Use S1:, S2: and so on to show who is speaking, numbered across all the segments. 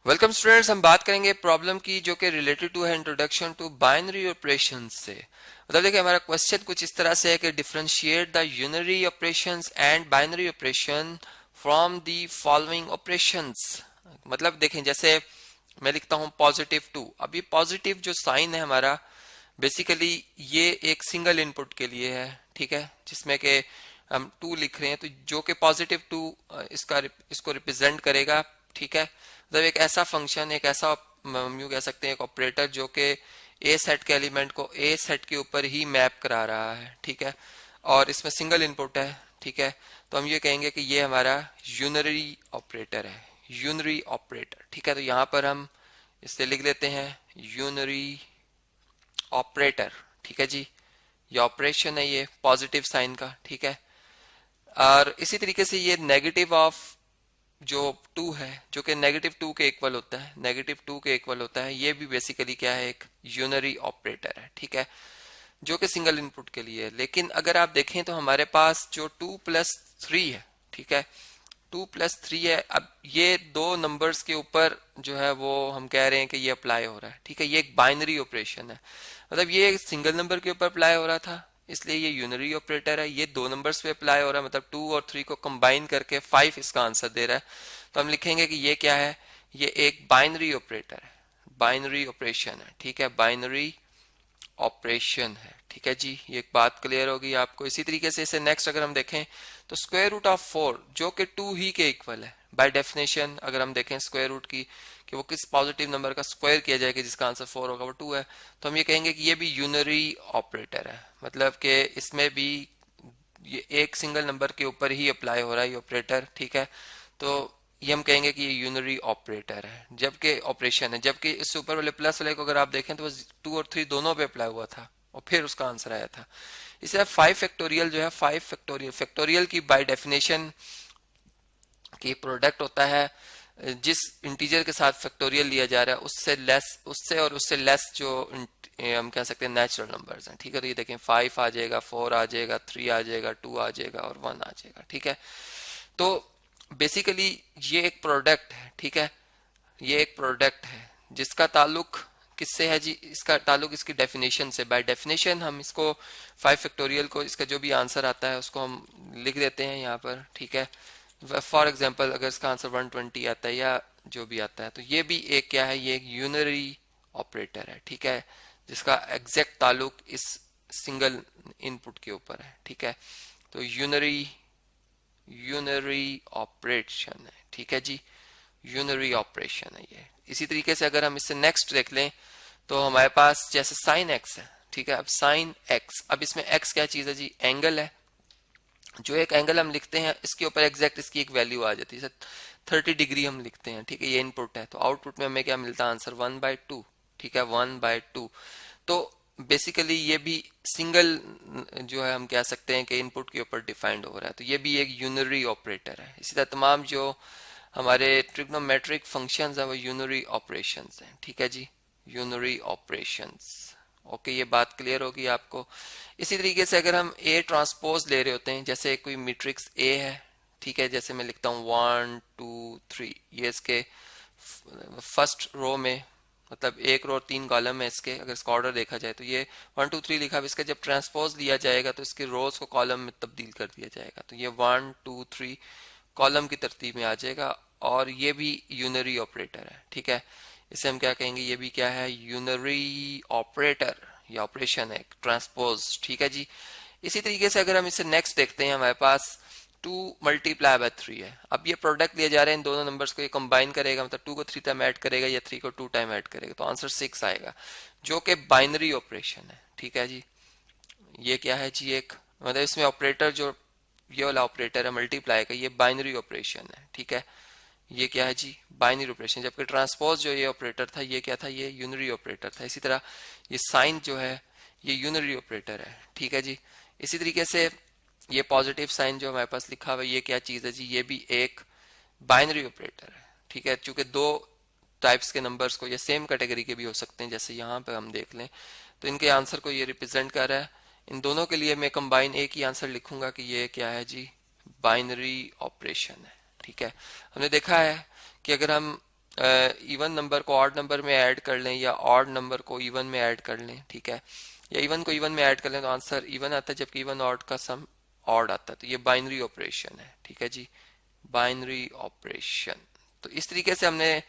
S1: Welcome students, हम बात करेंगे प्रॉब्लम की जो कि रिलेटेड टू है इंट्रोडक्शन टू बाइनरी ऑपरेशंस से। मतलब देखिए हमारा क्वेश्चन कुछ इस तरह से है कि differentiate the unary operations and binary operation from the following operations. मतलब देखें, जैसे मैं लिखता हूं पॉजिटिव टू। अब ये पॉजिटिव जो साइन है हमारा, बेसिकली ये एक सिंगल इनपुट के लिए है, ठीक है, जिसमें कि हम टू लिख रहे हैं, तो जो कि पॉजिटिव टू इसको रिप्रेजेंट करेगा, ठीक है। मतलब एक ऐसा फंक्शन, एक ऐसा हम यूं कह सकते हैं एक ऑपरेटर जो कि ए सेट के एलिमेंट को ए सेट के ऊपर ही मैप करा रहा है, ठीक है, और इसमें सिंगल इनपुट है, ठीक है। तो हम ये कहेंगे कि ये हमारा यूनरी ऑपरेटर है, यूनरी ऑपरेटर, ठीक है। तो यहाँ पर हम इसे लिख लेते हैं यूनरी ऑपरेटर, ठीक है जी। ये ऑपरेशन है, ये पॉजिटिव साइन का, ठीक है। और इसी तरीके से ये नेगेटिव ऑफ जो टू है, जो कि नेगेटिव टू के इक्वल होता है, नेगेटिव टू के इक्वल होता है, ये भी बेसिकली क्या है, एक यूनरी ऑपरेटर है, ठीक है, जो कि सिंगल इनपुट के लिए है। लेकिन अगर आप देखें तो हमारे पास जो 2+3 है, ठीक है, 2+3 है। अब ये दो नंबर्स के ऊपर जो है वो हम कह रहे हैं कि ये अप्लाई हो रहा है, ठीक है। ये एक बाइनरी ऑपरेशन है, मतलब ये सिंगल नंबर के ऊपर अप्लाई हो रहा था, इसलिए ये यूनरी ऑपरेटर है। ये दो नंबर्स पे अप्लाई हो रहा है, मतलब 2 और 3 को कंबाइन करके 5 इसका आंसर दे रहा है। तो हम लिखेंगे कि ये क्या है, ये एक बाइनरी ऑपरेटर है, बाइनरी ऑपरेशन है, ठीक है, बाइनरी ऑपरेशन है, ठीक है जी। ये एक बात क्लियर होगी आपको। इसी तरीके से इसे नेक्स्ट अगर हम देखें तो स्क्वायर रूट ऑफ 4 जो कि 2 ही के इक्वल है बाय डेफिनेशन। अगर हम देखें स्क्वायर रूट की कि वो किस पॉजिटिव नंबर का स्क्वायर किया जाएगा जिसका आंसर 4 होगा, वो 2 है, तो हम ये कहेंगे कि ये भी यूनरी ऑपरेटर है, मतलब कि इसमें भी ये एक सिंगल नंबर के ऊपर ही अप्लाई हो रहा है ये ऑपरेटर, ठीक है। तो ये हम कहेंगे कि ये यूनरी ऑपरेटर है, जबकि ऑपरेशन है। जबकि इससे ऊपर वाले प्लस वाले को अगर आप देखें तो वो 2 और 3 दोनों पे अप्लाई हुआ था और फिर उसका आंसर आया था। इसे 5 फैक्टोरियल जो है, 5 फैक्टोरियल, फैक्टोरियल की बाय डेफिनेशन की प्रोडक्ट होता है जिस इंटीजर के साथ फैक्टोरियल लिया जा रहा है उससे लेस, उससे और उससे लेस जो हम कह सकते हैं नेचुरल नंबर्स हैं, ठीक है। तो ये देखें 5 आ जाएगा, 4 आ जाएगा, 3 आ जाएगा, 2 आ जाएगा और 1 आ जाएगा, ठीक है। तो बेसिकली ये एक प्रोडक्ट है, ठीक है, ये एक प्रोडक्ट है जिसका ताल्लुक किससे है जी, इसका ताल्लुक इसकी डेफिनेशन से। बाय डेफिनेशन हम इसको 5 फैक्टोरियल को, इसका जो भी आंसर आता है उसको हम लिख देते हैं यहाँ पर, ठीक है। फॉर एग्जांपल अगर इसका आंसर 120 आता है या जो भी आता है, तो ये भी एक क्या है, ये एक यूनरी ऑपरेटर है, ठीक है, जिसका एग्जैक्ट ताल्लुक इस सिंगल इनपुट के ऊपर है, ठीक है। तो यूनरी यूनरी ऑपरेशन है, ठीक है जी, यूनरी ऑपरेशन है ये। इसी तरीके से अगर हम इससे नेक्स्ट देख लें तो हमारे पास जैसे साइन एक्स है, ठीक है। अब साइन एक्स, अब इसमें एक्स क्या चीज है जी, एंगल है। जो एक एंगल हम लिखते हैं इसके ऊपर एग्जैक्ट इसकी एक वैल्यू आ जाती है, जैसे 30 डिग्री हम लिखते हैं, ठीक है, ये इनपुट है। तो आउटपुट में हमें क्या मिलता है, आंसर 1/2, ठीक है, 1/2। तो बेसिकली ये भी सिंगल जो है हम कह सकते हैं कि इनपुट के ऊपर डिफाइंड हो रहा है, तो ये भी एक यूनरी ऑपरेटर है। इसी तरह तमाम जो हमारे ट्रिग्नोमेट्रिक फंक्शंस हैं वो यूनरी ऑपरेशंस हैं, ठीक है जी, यूनरी ऑपरेशंस। ओके, ये बात क्लियर होगी आपको। इसी तरीके से अगर हम ए ट्रांसपोज ले रहे होते हैं, जैसे कोई मैट्रिक्स ए है, ठीक है, जैसे मैं लिखता हूँ 1 2 3, ये इसके फर्स्ट रो में, मतलब एक रो और 3 कॉलम है इसके, अगर इसका ऑर्डर देखा जाए तो ये 1 2 3 लिखा, अब इसका जब ट्रांसपोज लिया जाएगा तो इसके रोज को कॉलम में तब्दील कर दिया जाएगा, तो ये 1 2 3 कॉलम की तरतीब में आ जाएगा। और ये भी यूनरी ऑपरेटर है, ठीक है। इसे हम क्या कहेंगे, ये भी क्या है, यूनरी ऑपरेटर, ये ऑपरेशन है ट्रांसपोज, ठीक है जी। इसी तरीके से अगर हम इसे नेक्स्ट देखते हैं, हमारे पास 2 मल्टीप्लाई बाय 3 है। अब ये प्रोडक्ट लिए जा रहे हैं इन दोनों नंबर्स को, ये कंबाइन करेगा, मतलब 2 को 3 टाइम ऐड करेगा या 3 को 2 टाइम ऐड करेगा, तो आंसर 6 आएगा, जो कि बाइनरी ऑपरेशन है, ठीक है जी। ये क्या है जी, एक मतलब इसमें ऑपरेटर जो ये वाला ऑपरेटर है मल्टीप्लाई का, ये बाइनरी ऑपरेशन है, ठीक है। ये क्या है जी, बाइनरी ऑपरेशन। जबकि ट्रांसपोज जो ये ऑपरेटर था ये क्या था, ये यूनरी ऑपरेटर था। इसी तरह ये साइन जो है ये यूनरी ऑपरेटर है, ठीक है जी। इसी तरीके से ये पॉजिटिव साइन जो हमारे पास लिखा हुआ है ये क्या चीज है जी, ये भी एक बाइनरी ऑपरेटर है, ठीक है। चूंकि दो टाइप्स के नंबर्स को, ये सेम कैटेगरी के भी हो सकते हैं, जैसे यहाँ पे हम देख लें तो इनके आंसर को ये रिप्रेजेंट कर रहा है। इन दोनों के लिए मैं कंबाइन एक ही आंसर लिखूंगा कि ये क्या है जी, बाइनरी ऑपरेशन है, ठीक है। हमने देखा है कि अगर हम इवन नंबर को ऑड नंबर में ऐड कर लें या ऑड नंबर को इवन में ऐड कर लें, ठीक है, या इवन को इवन में ऐड कर लें तो आंसर इवन आता है, जबकि इवन ऑड का सम ऑड आता है। तो ये बाइनरी ऑपरेशन है, ठीक है जी, बाइनरी ऑपरेशन। तो इस तरीके से हमने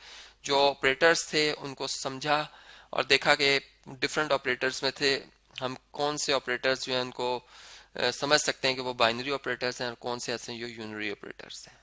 S1: जो ऑपरेटर्स थे उनको समझा और देखा कि डिफरेंट ऑपरेटर्स में थे, हम कौन से ऑपरेटर्स जो हैं उनको समझ सकते हैं कि वो बाइनरी ऑपरेटर्स हैं और कौन से ऐसे हैं जो यूनरी ऑपरेटर्स हैं।